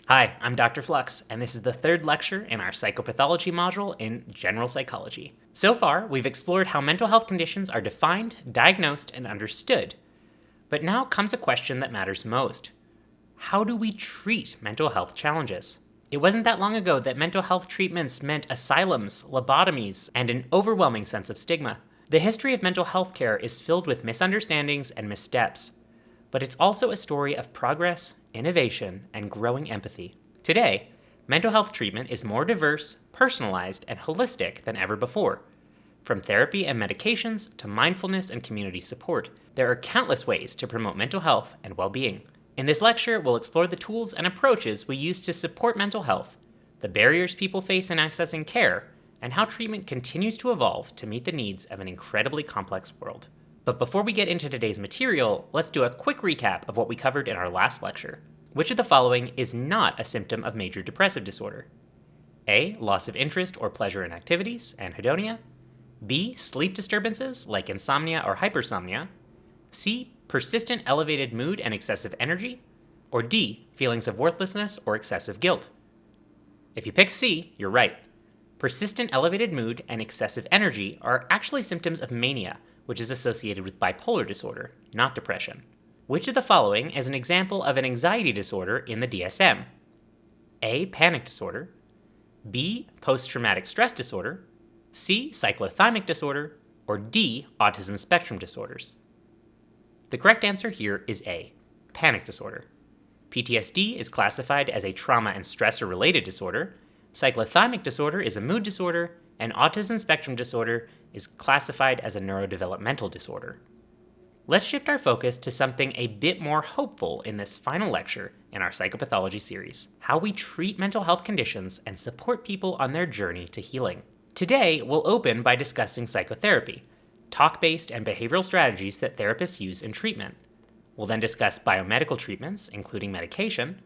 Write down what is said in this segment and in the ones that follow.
Hi, I'm Dr. Flux, and this is the third lecture in our psychopathology module in general psychology. So far, we've explored how mental health conditions are defined, diagnosed, and understood. But now comes a question that matters most. How do we treat mental health challenges? It wasn't that long ago that mental health treatments meant asylums, lobotomies, and an overwhelming sense of stigma. The history of mental health care is filled with misunderstandings and missteps. But it's also a story of progress, innovation, and growing empathy. Today, mental health treatment is more diverse, personalized, and holistic than ever before. From therapy and medications to mindfulness and community support, there are countless ways to promote mental health and well-being. In this lecture, we'll explore the tools and approaches we use to support mental health, the barriers people face in accessing care, and how treatment continues to evolve to meet the needs of an incredibly complex world. But before we get into today's material, let's do a quick recap of what we covered in our last lecture. Which of the following is not a symptom of major depressive disorder? A. Loss of interest or pleasure in activities, anhedonia. B. Sleep disturbances like insomnia or hypersomnia. C. Persistent elevated mood and excessive energy. Or D. Feelings of worthlessness or excessive guilt. If you pick C, you're right. Persistent elevated mood and excessive energy are actually symptoms of mania, which is associated with bipolar disorder, not depression. Which of the following is an example of an anxiety disorder in the DSM? A. Panic disorder. B. Post-traumatic stress disorder. C. Cyclothymic disorder. Or D. Autism spectrum disorders. The correct answer here is A. Panic disorder. PTSD is classified as a trauma and stressor-related disorder. Cyclothymic disorder is a mood disorder, and autism spectrum disorder is classified as a neurodevelopmental disorder. Let's shift our focus to something a bit more hopeful in this final lecture in our psychopathology series: how we treat mental health conditions and support people on their journey to healing. Today, we'll open by discussing psychotherapy, talk-based and behavioral strategies that therapists use in treatment. We'll then discuss biomedical treatments, including medication.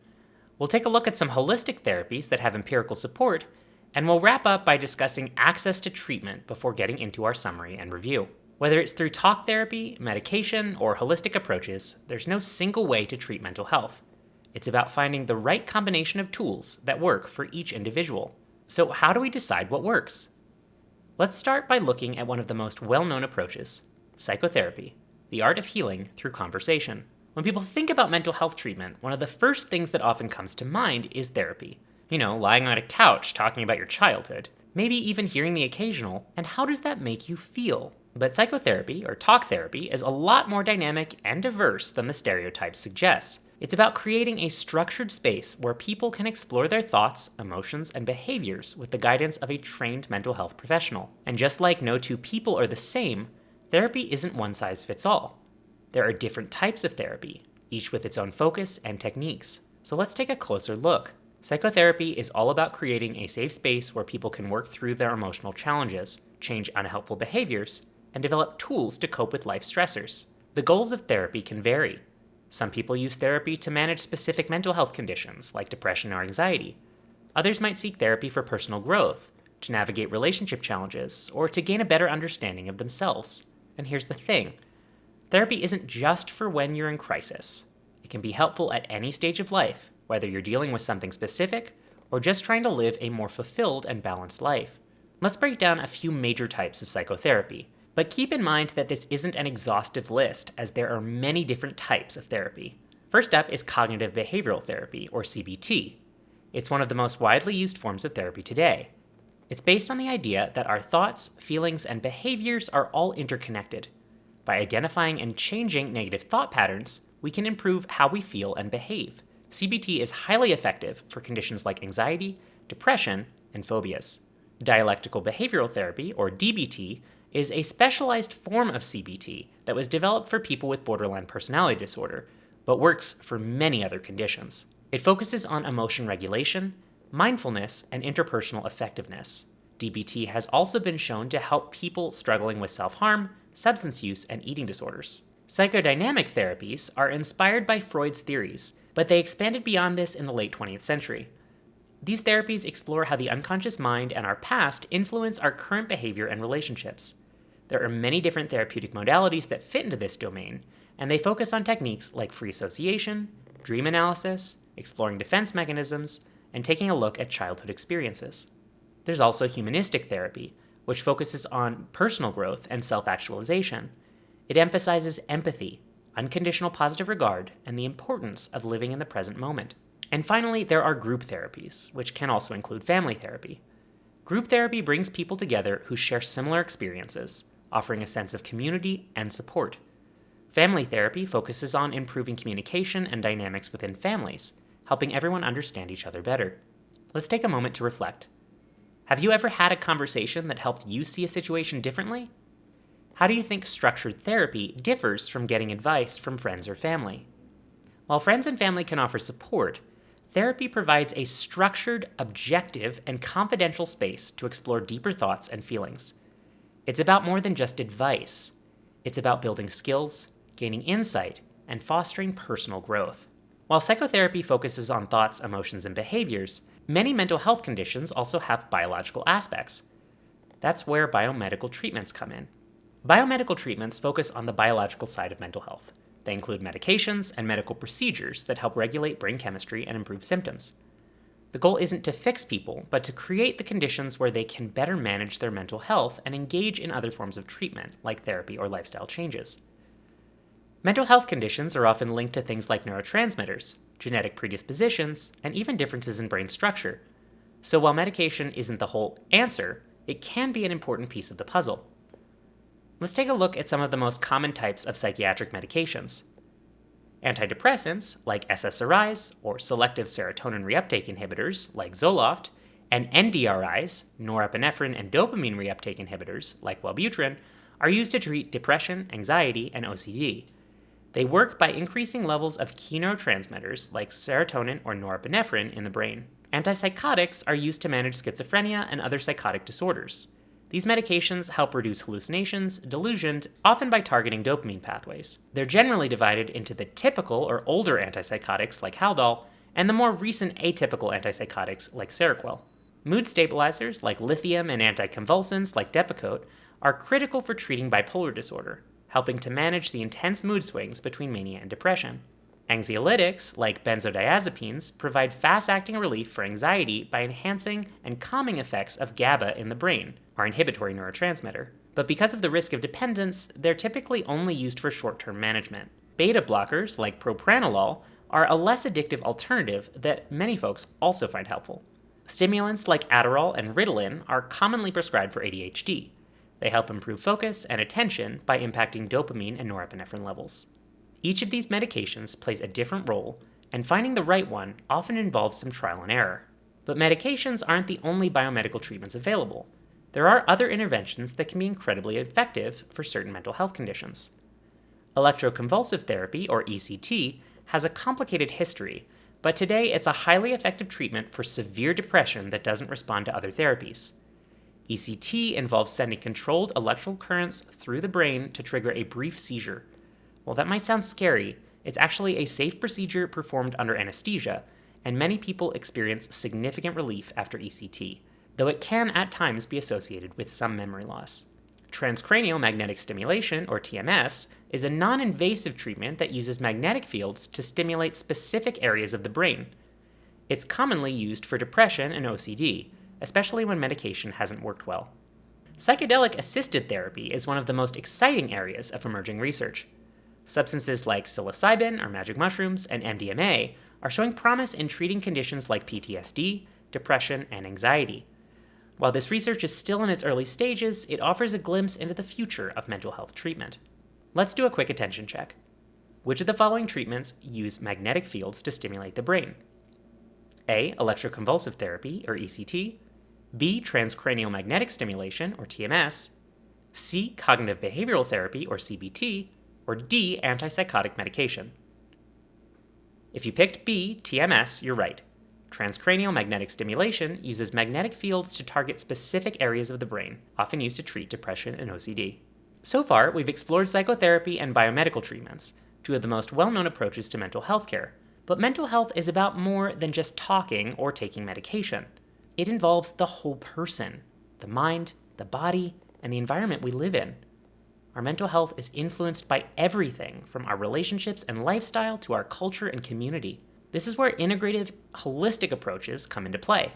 We'll take a look at some holistic therapies that have empirical support, and we'll wrap up by discussing access to treatment before getting into our summary and review. Whether it's through talk therapy, medication, or holistic approaches, there's no single way to treat mental health. It's about finding the right combination of tools that work for each individual. So how do we decide what works? Let's start by looking at one of the most well-known approaches: psychotherapy, the art of healing through conversation. When people think about mental health treatment, one of the first things that often comes to mind is therapy. Lying on a couch talking about your childhood, maybe even hearing the occasional, and how does that make you feel? But psychotherapy, or talk therapy, is a lot more dynamic and diverse than the stereotype suggests. It's about creating a structured space where people can explore their thoughts, emotions, and behaviors with the guidance of a trained mental health professional. And just like no two people are the same, therapy isn't one size fits all. There are different types of therapy, each with its own focus and techniques. So let's take a closer look. Psychotherapy is all about creating a safe space where people can work through their emotional challenges, change unhelpful behaviors, and develop tools to cope with life stressors. The goals of therapy can vary. Some people use therapy to manage specific mental health conditions like depression or anxiety. Others might seek therapy for personal growth, to navigate relationship challenges, or to gain a better understanding of themselves. And here's the thing: therapy isn't just for when you're in crisis. It can be helpful at any stage of life, whether you're dealing with something specific or just trying to live a more fulfilled and balanced life. Let's break down a few major types of psychotherapy, but keep in mind that this isn't an exhaustive list, as there are many different types of therapy. First up is cognitive behavioral therapy, or CBT. It's one of the most widely used forms of therapy today. It's based on the idea that our thoughts, feelings, and behaviors are all interconnected. By identifying and changing negative thought patterns, we can improve how we feel and behave. CBT is highly effective for conditions like anxiety, depression, and phobias. Dialectical behavioral therapy, or DBT, is a specialized form of CBT that was developed for people with borderline personality disorder, but works for many other conditions. It focuses on emotion regulation, mindfulness, and interpersonal effectiveness. DBT has also been shown to help people struggling with self-harm, substance use, and eating disorders. Psychodynamic therapies are inspired by Freud's theories, but they expanded beyond this in the late 20th century. These therapies explore how the unconscious mind and our past influence our current behavior and relationships. There are many different therapeutic modalities that fit into this domain, and they focus on techniques like free association, dream analysis, exploring defense mechanisms, and taking a look at childhood experiences. There's also humanistic therapy, which focuses on personal growth and self-actualization. It emphasizes empathy, unconditional positive regard, and the importance of living in the present moment. And finally, there are group therapies, which can also include family therapy. Group therapy brings people together who share similar experiences, offering a sense of community and support. Family therapy focuses on improving communication and dynamics within families, helping everyone understand each other better. Let's take a moment to reflect. Have you ever had a conversation that helped you see a situation differently? How do you think structured therapy differs from getting advice from friends or family? While friends and family can offer support, therapy provides a structured, objective, and confidential space to explore deeper thoughts and feelings. It's about more than just advice. It's about building skills, gaining insight, and fostering personal growth. While psychotherapy focuses on thoughts, emotions, and behaviors, many mental health conditions also have biological aspects. That's where biomedical treatments come in. Biomedical treatments focus on the biological side of mental health. They include medications and medical procedures that help regulate brain chemistry and improve symptoms. The goal isn't to fix people, but to create the conditions where they can better manage their mental health and engage in other forms of treatment, like therapy or lifestyle changes. Mental health conditions are often linked to things like neurotransmitters, genetic predispositions, and even differences in brain structure. So while medication isn't the whole answer, it can be an important piece of the puzzle. Let's take a look at some of the most common types of psychiatric medications. Antidepressants, like SSRIs, or selective serotonin reuptake inhibitors, like Zoloft, and NDRIs, norepinephrine and dopamine reuptake inhibitors, like Wellbutrin, are used to treat depression, anxiety, and OCD. They work by increasing levels of key neurotransmitters, like serotonin or norepinephrine, in the brain. Antipsychotics are used to manage schizophrenia and other psychotic disorders. These medications help reduce hallucinations, delusions, often by targeting dopamine pathways. They're generally divided into the typical or older antipsychotics like Haldol and the more recent atypical antipsychotics like Seroquel. Mood stabilizers like lithium and anticonvulsants like Depakote are critical for treating bipolar disorder, helping to manage the intense mood swings between mania and depression. Anxiolytics, like benzodiazepines, provide fast-acting relief for anxiety by enhancing and calming effects of GABA in the brain, our inhibitory neurotransmitter. But because of the risk of dependence, they're typically only used for short-term management. Beta blockers, like propranolol, are a less addictive alternative that many folks also find helpful. Stimulants like Adderall and Ritalin are commonly prescribed for ADHD. They help improve focus and attention by impacting dopamine and norepinephrine levels. Each of these medications plays a different role, and finding the right one often involves some trial and error. But medications aren't the only biomedical treatments available. There are other interventions that can be incredibly effective for certain mental health conditions. Electroconvulsive therapy, or ECT, has a complicated history, but today it's a highly effective treatment for severe depression that doesn't respond to other therapies. ECT involves sending controlled electrical currents through the brain to trigger a brief seizure. While that might sound scary, it's actually a safe procedure performed under anesthesia, and many people experience significant relief after ECT, though it can at times be associated with some memory loss. Transcranial magnetic stimulation, or TMS, is a non-invasive treatment that uses magnetic fields to stimulate specific areas of the brain. It's commonly used for depression and OCD, especially when medication hasn't worked well. Psychedelic-assisted therapy is one of the most exciting areas of emerging research. Substances like psilocybin, or magic mushrooms, and MDMA are showing promise in treating conditions like PTSD, depression, and anxiety. While this research is still in its early stages, it offers a glimpse into the future of mental health treatment. Let's do a quick attention check. Which of the following treatments use magnetic fields to stimulate the brain? A. Electroconvulsive therapy, or ECT. B. Transcranial magnetic stimulation, or TMS. C. Cognitive behavioral therapy, or CBT. Or D. Antipsychotic medication. If you picked B, TMS, you're right. Transcranial magnetic stimulation uses magnetic fields to target specific areas of the brain, often used to treat depression and OCD. So far, we've explored psychotherapy and biomedical treatments, two of the most well-known approaches to mental health care. But mental health is about more than just talking or taking medication. It involves the whole person, the mind, the body, and the environment we live in. Our mental health is influenced by everything from our relationships and lifestyle to our culture and community. This is where integrative, holistic approaches come into play.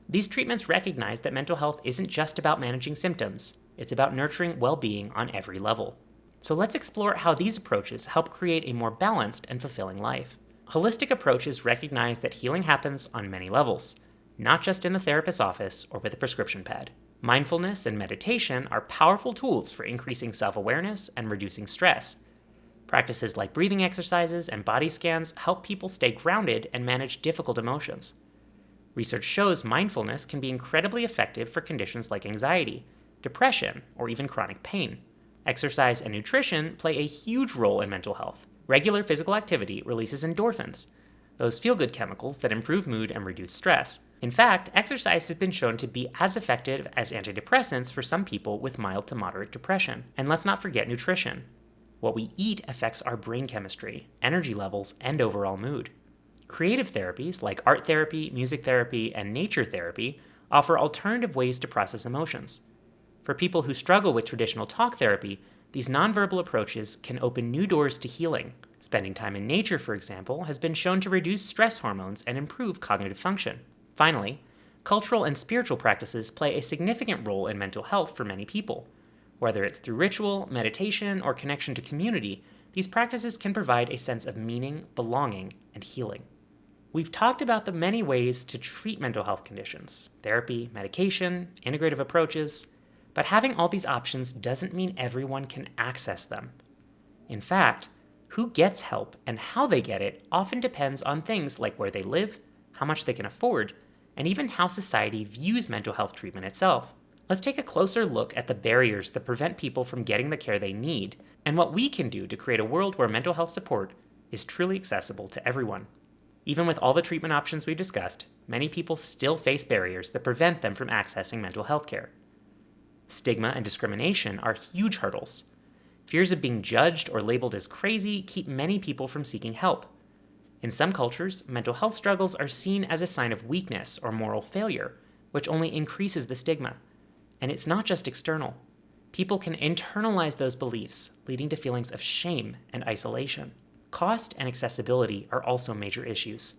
These treatments recognize that mental health isn't just about managing symptoms, it's about nurturing well-being on every level. So let's explore how these approaches help create a more balanced and fulfilling life. Holistic approaches recognize that healing happens on many levels, not just in the therapist's office or with a prescription pad. Mindfulness and meditation are powerful tools for increasing self-awareness and reducing stress. Practices like breathing exercises and body scans help people stay grounded and manage difficult emotions. Research shows mindfulness can be incredibly effective for conditions like anxiety, depression, or even chronic pain. Exercise and nutrition play a huge role in mental health. Regular physical activity releases endorphins, those feel-good chemicals that improve mood and reduce stress. In fact, exercise has been shown to be as effective as antidepressants for some people with mild to moderate depression. And let's not forget nutrition. What we eat affects our brain chemistry, energy levels, and overall mood. Creative therapies like art therapy, music therapy, and nature therapy offer alternative ways to process emotions. For people who struggle with traditional talk therapy, these nonverbal approaches can open new doors to healing. Spending time in nature, for example, has been shown to reduce stress hormones and improve cognitive function. Finally, cultural and spiritual practices play a significant role in mental health for many people. Whether it's through ritual, meditation, or connection to community, these practices can provide a sense of meaning, belonging, and healing. We've talked about the many ways to treat mental health conditions: therapy, medication, integrative approaches, but having all these options doesn't mean everyone can access them. In fact, who gets help and how they get it often depends on things like where they live, how much they can afford, and even how society views mental health treatment itself. Let's take a closer look at the barriers that prevent people from getting the care they need, and what we can do to create a world where mental health support is truly accessible to everyone. Even with all the treatment options we've discussed, many people still face barriers that prevent them from accessing mental health care. Stigma and discrimination are huge hurdles. Fears of being judged or labeled as crazy keep many people from seeking help. In some cultures, mental health struggles are seen as a sign of weakness or moral failure, which only increases the stigma. And it's not just external. People can internalize those beliefs, leading to feelings of shame and isolation. Cost and accessibility are also major issues.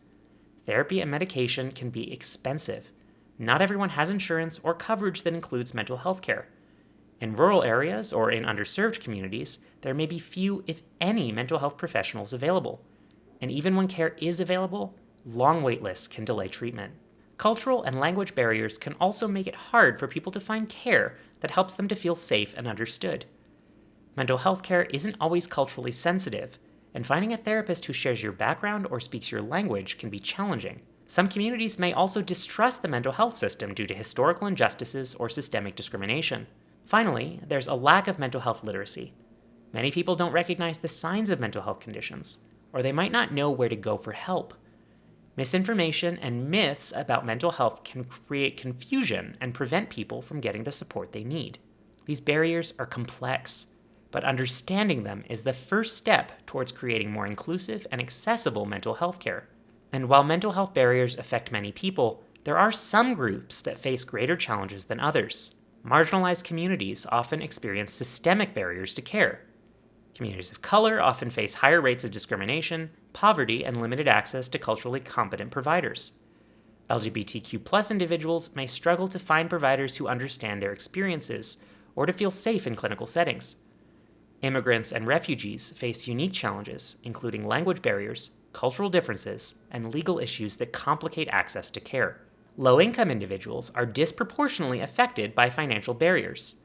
Therapy and medication can be expensive. Not everyone has insurance or coverage that includes mental health care. In rural areas or in underserved communities, there may be few, if any, mental health professionals available. And even when care is available, long wait lists can delay treatment. Cultural and language barriers can also make it hard for people to find care that helps them to feel safe and understood. Mental health care isn't always culturally sensitive, and finding a therapist who shares your background or speaks your language can be challenging. Some communities may also distrust the mental health system due to historical injustices or systemic discrimination. Finally, there's a lack of mental health literacy. Many people don't recognize the signs of mental health conditions, or they might not know where to go for help. Misinformation and myths about mental health can create confusion and prevent people from getting the support they need. These barriers are complex, but understanding them is the first step towards creating more inclusive and accessible mental health care. And while mental health barriers affect many people, there are some groups that face greater challenges than others. Marginalized communities often experience systemic barriers to care. Communities of color often face higher rates of discrimination, poverty, and limited access to culturally competent providers. LGBTQ+ individuals may struggle to find providers who understand their experiences or to feel safe in clinical settings. Immigrants and refugees face unique challenges, including language barriers, cultural differences, and legal issues that complicate access to care. Low-income individuals are disproportionately affected by financial barriers.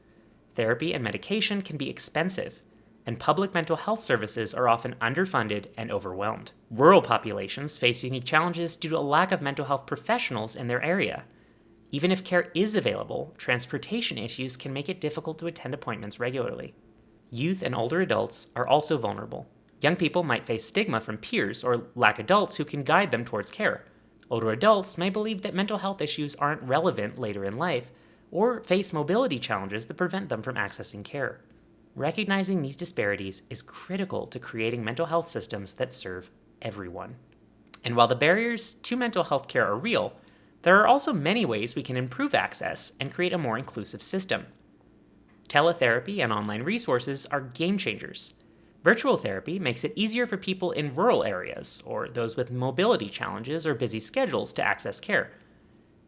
Therapy and medication can be expensive, and public mental health services are often underfunded and overwhelmed. Rural populations face unique challenges due to a lack of mental health professionals in their area. Even if care is available, transportation issues can make it difficult to attend appointments regularly. Youth and older adults are also vulnerable. Young people might face stigma from peers or lack adults who can guide them towards care. Older adults may believe that mental health issues aren't relevant later in life, or face mobility challenges that prevent them from accessing care. Recognizing these disparities is critical to creating mental health systems that serve everyone. And while the barriers to mental health care are real, there are also many ways we can improve access and create a more inclusive system. Teletherapy and online resources are game changers. Virtual therapy makes it easier for people in rural areas or those with mobility challenges or busy schedules to access care.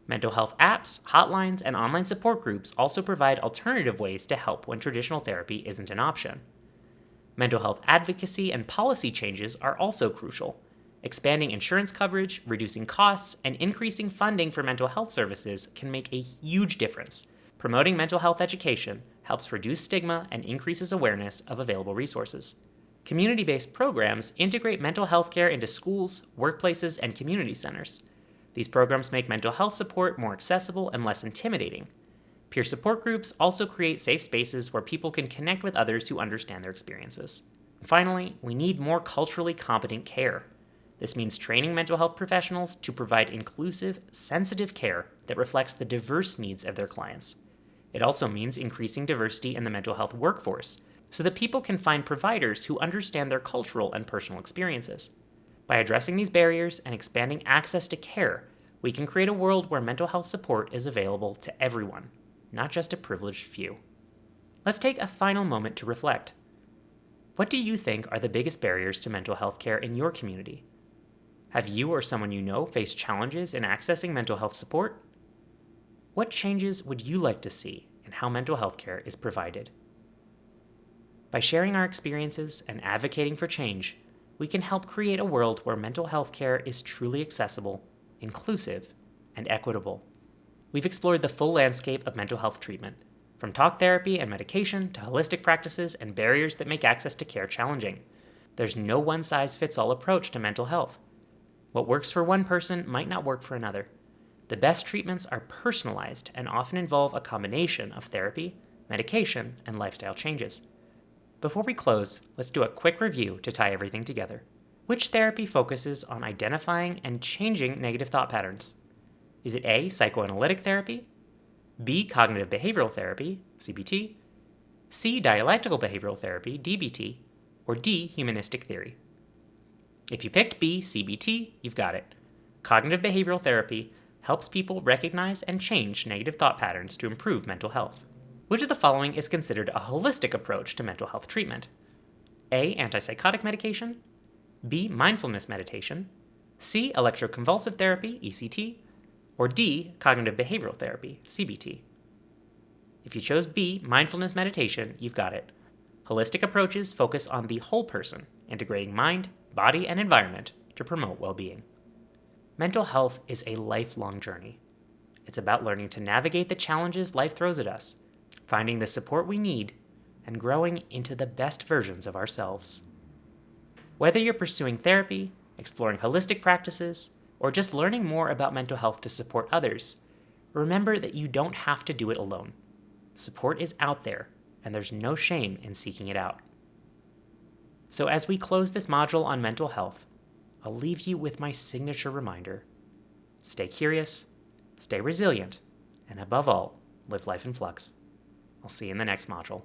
Mental health apps, hotlines, and online support groups also provide alternative ways to help when traditional therapy isn't an option. Mental health advocacy and policy changes are also crucial. Expanding insurance coverage, reducing costs, and increasing funding for mental health services can make a huge difference. Promoting mental health education helps reduce stigma and increases awareness of available resources. Community-based programs integrate mental health care into schools, workplaces, and community centers. These programs make mental health support more accessible and less intimidating. Peer support groups also create safe spaces where people can connect with others who understand their experiences. And finally, we need more culturally competent care. This means training mental health professionals to provide inclusive, sensitive care that reflects the diverse needs of their clients. It also means increasing diversity in the mental health workforce so that people can find providers who understand their cultural and personal experiences. By addressing these barriers and expanding access to care, we can create a world where mental health support is available to everyone, not just a privileged few. Let's take a final moment to reflect. What do you think are the biggest barriers to mental health care in your community? Have you or someone you know faced challenges in accessing mental health support? What changes would you like to see in how mental health care is provided? By sharing our experiences and advocating for change, we can help create a world where mental health care is truly accessible, inclusive, and equitable. We've explored the full landscape of mental health treatment, from talk therapy and medication to holistic practices and barriers that make access to care challenging. There's no one-size-fits-all approach to mental health. What works for one person might not work for another. The best treatments are personalized and often involve a combination of therapy, medication, and lifestyle changes. Before we close, let's do a quick review to tie everything together. Which therapy focuses on identifying and changing negative thought patterns? Is it A, psychoanalytic therapy, B, cognitive behavioral therapy, CBT, C, dialectical behavioral therapy, DBT, or D, humanistic theory? If you picked B, CBT, you've got it. Cognitive behavioral therapy helps people recognize and change negative thought patterns to improve mental health. Which of the following is considered a holistic approach to mental health treatment? A, antipsychotic medication, B, mindfulness meditation, C, electroconvulsive therapy, ECT, or D, cognitive behavioral therapy, CBT. If you chose B, mindfulness meditation, you've got it. Holistic approaches focus on the whole person, integrating mind, body, and environment to promote well-being. Mental health is a lifelong journey. It's about learning to navigate the challenges life throws at us, finding the support we need, and growing into the best versions of ourselves. Whether you're pursuing therapy, exploring holistic practices, or just learning more about mental health to support others, remember that you don't have to do it alone. Support is out there, and there's no shame in seeking it out. So as we close this module on mental health, I'll leave you with my signature reminder. Stay curious, stay resilient, and above all, live life in flux. I'll see you in the next module.